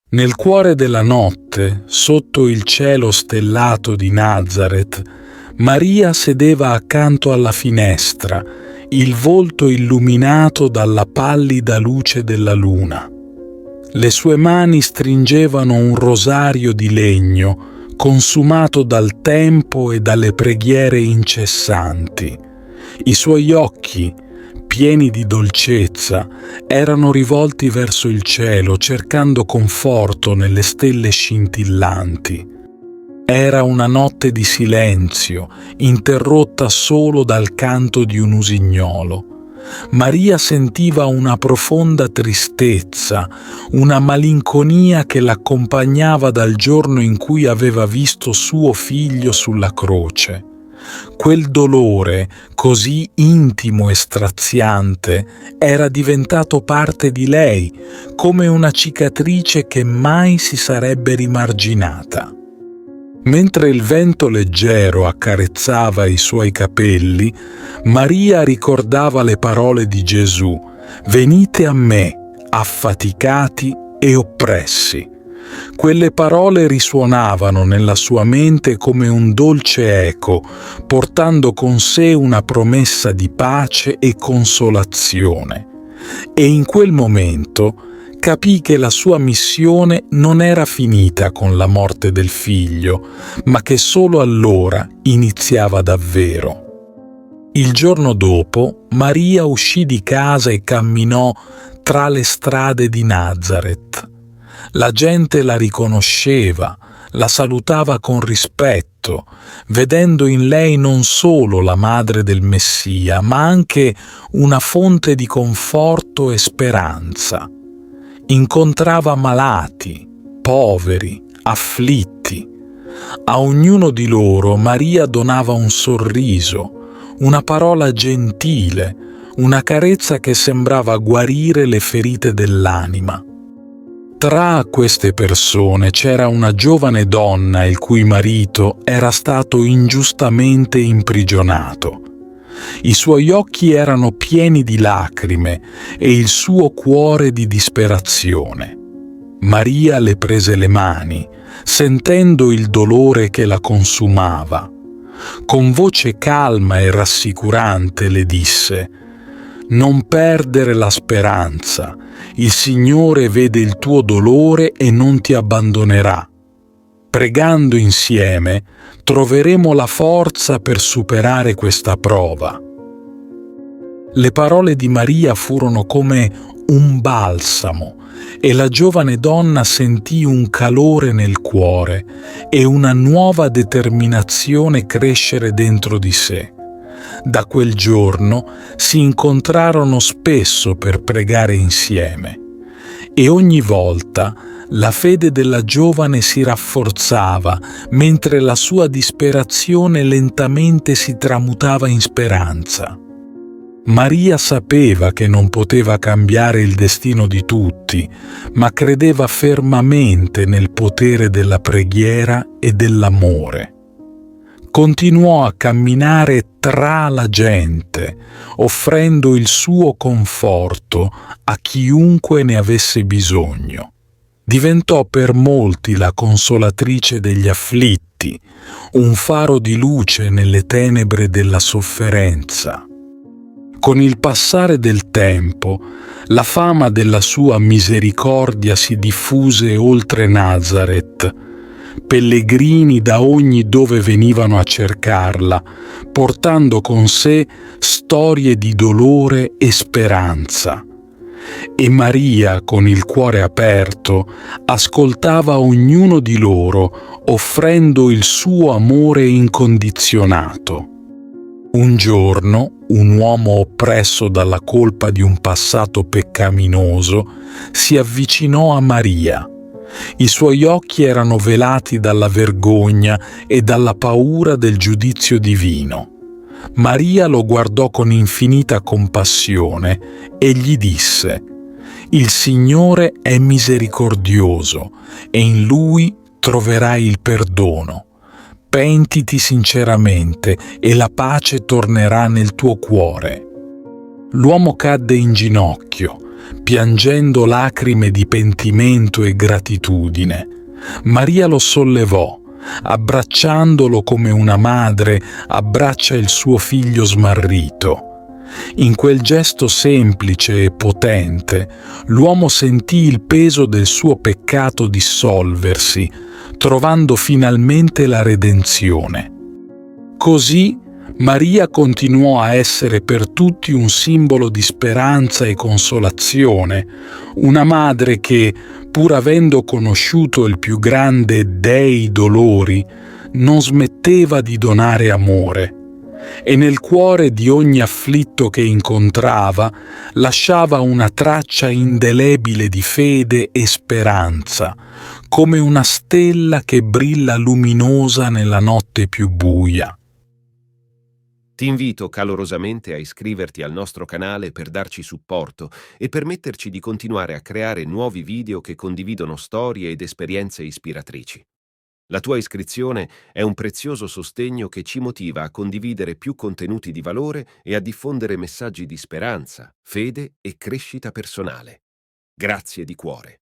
Nel cuore della notte, sotto il cielo stellato di Nazareth, Maria sedeva accanto alla finestra, il volto illuminato dalla pallida luce della luna. Le sue mani stringevano un rosario di legno, consumato dal tempo e dalle preghiere incessanti. I suoi occhi, pieni di dolcezza, erano rivolti verso il cielo, cercando conforto nelle stelle scintillanti. Era una notte di silenzio, interrotta solo dal canto di un usignolo. Maria sentiva una profonda tristezza, una malinconia che l'accompagnava dal giorno in cui aveva visto suo figlio sulla croce. Quel dolore, così intimo e straziante, era diventato parte di lei, come una cicatrice che mai si sarebbe rimarginata. Mentre il vento leggero accarezzava i suoi capelli, Maria ricordava le parole di Gesù: «Venite a me, affaticati e oppressi». Quelle parole risuonavano nella sua mente come un dolce eco, portando con sé una promessa di pace e consolazione. E in quel momento capì che la sua missione non era finita con la morte del figlio, ma che solo allora iniziava davvero. Il giorno dopo, Maria uscì di casa e camminò tra le strade di Nazareth. La gente la riconosceva, la salutava con rispetto, vedendo in lei non solo la madre del Messia, ma anche una fonte di conforto e speranza. Incontrava malati, poveri, afflitti. A ognuno di loro Maria donava un sorriso, una parola gentile, una carezza che sembrava guarire le ferite dell'anima. Tra queste persone c'era una giovane donna il cui marito era stato ingiustamente imprigionato. I suoi occhi erano pieni di lacrime e il suo cuore di disperazione. Maria le prese le mani, sentendo il dolore che la consumava. Con voce calma e rassicurante le disse: «Non perdere la speranza. Il Signore vede il tuo dolore e non ti abbandonerà. Pregando insieme troveremo la forza per superare questa prova». Le parole di Maria furono come un balsamo e la giovane donna sentì un calore nel cuore e una nuova determinazione crescere dentro di sé. Da quel giorno si incontrarono spesso per pregare insieme e ogni volta la fede della giovane si rafforzava mentre la sua disperazione lentamente si tramutava in speranza. Maria sapeva che non poteva cambiare il destino di tutti, ma credeva fermamente nel potere della preghiera e dell'amore. Continuò a camminare tra la gente, offrendo il suo conforto a chiunque ne avesse bisogno. Diventò per molti la consolatrice degli afflitti, un faro di luce nelle tenebre della sofferenza. Con il passare del tempo, la fama della sua misericordia si diffuse oltre Nazareth. Pellegrini da ogni dove venivano a cercarla, portando con sé storie di dolore e speranza. E Maria, con il cuore aperto, ascoltava ognuno di loro, offrendo il suo amore incondizionato. Un giorno, un uomo oppresso dalla colpa di un passato peccaminoso si avvicinò a Maria. I suoi occhi erano velati dalla vergogna e dalla paura del giudizio divino. Maria lo guardò con infinita compassione e gli disse: «Il Signore è misericordioso e in Lui troverai il perdono. Pentiti sinceramente e la pace tornerà nel tuo cuore». L'uomo cadde in ginocchio, piangendo lacrime di pentimento e gratitudine. Maria lo sollevò, abbracciandolo come una madre abbraccia il suo figlio smarrito. In quel gesto semplice e potente, l'uomo sentì il peso del suo peccato dissolversi, trovando finalmente la redenzione. Così Maria continuò a essere per tutti un simbolo di speranza e consolazione, una madre che, pur avendo conosciuto il più grande dei dolori, non smetteva di donare amore, e nel cuore di ogni afflitto che incontrava lasciava una traccia indelebile di fede e speranza, come una stella che brilla luminosa nella notte più buia. Ti invito calorosamente a iscriverti al nostro canale per darci supporto e permetterci di continuare a creare nuovi video che condividono storie ed esperienze ispiratrici. La tua iscrizione è un prezioso sostegno che ci motiva a condividere più contenuti di valore e a diffondere messaggi di speranza, fede e crescita personale. Grazie di cuore.